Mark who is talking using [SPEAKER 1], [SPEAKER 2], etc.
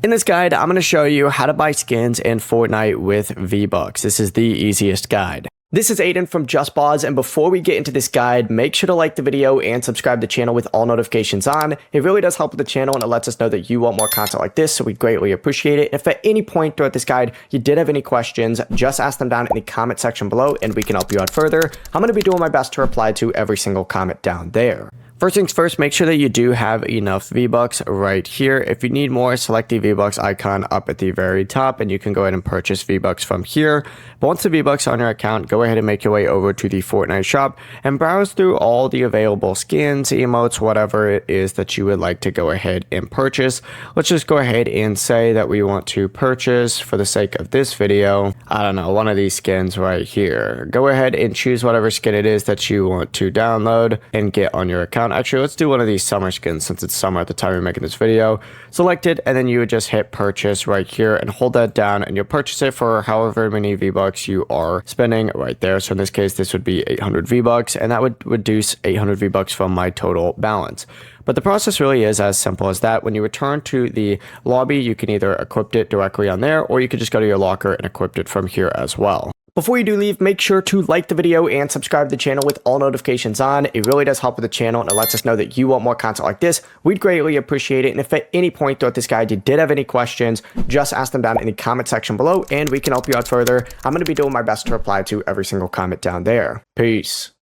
[SPEAKER 1] In this guide, I'm going to show you how to buy skins in Fortnite with V-Bucks. This is the easiest guide. This is Aiden from JustBoz, and before we get into this guide, make sure to like the video and subscribe to the channel with all notifications on. It really does help with the channel, and it lets us know that you want more content like this, so we greatly appreciate it. If at any point throughout this guide you did have any questions, just ask them down in the comment section below, and we can help you out further. I'm going to be doing my best to reply to every single comment down there. First things first, make sure that you do have enough V-Bucks right here. If you need more, select the V-Bucks icon up at the very top, and you can go ahead and purchase V-Bucks from here. But once the V-Bucks are on your account, go ahead and make your way over to the Fortnite shop and browse through all the available skins, emotes, whatever it is that you would like to go ahead and purchase. Let's just go ahead and say that we want to purchase, for the sake of this video, I don't know, one of these skins right here. Go ahead and choose whatever skin it is that you want to download and get on your account. Actually, let's do one of these summer skins since it's summer at the time we're making this video. Select it, and then you would just hit purchase right here and hold that down, and you'll purchase it for however many V-Bucks you are spending right there. So in this case, this would be 800 V-Bucks, and that would reduce 800 V-Bucks from my total balance. But the process really is as simple as that. When you return to the lobby, you can either equip it directly on there, or you could just go to your locker and equip it from here as well. Before you do leave, make sure to like the video and subscribe to the channel with all notifications on. It really does help with the channel, and it lets us know that you want more content like this. We'd greatly appreciate it. And if at any point throughout this guide you did have any questions, just ask them down in the comment section below, and we can help you out further. I'm going to be doing my best to reply to every single comment down there. Peace.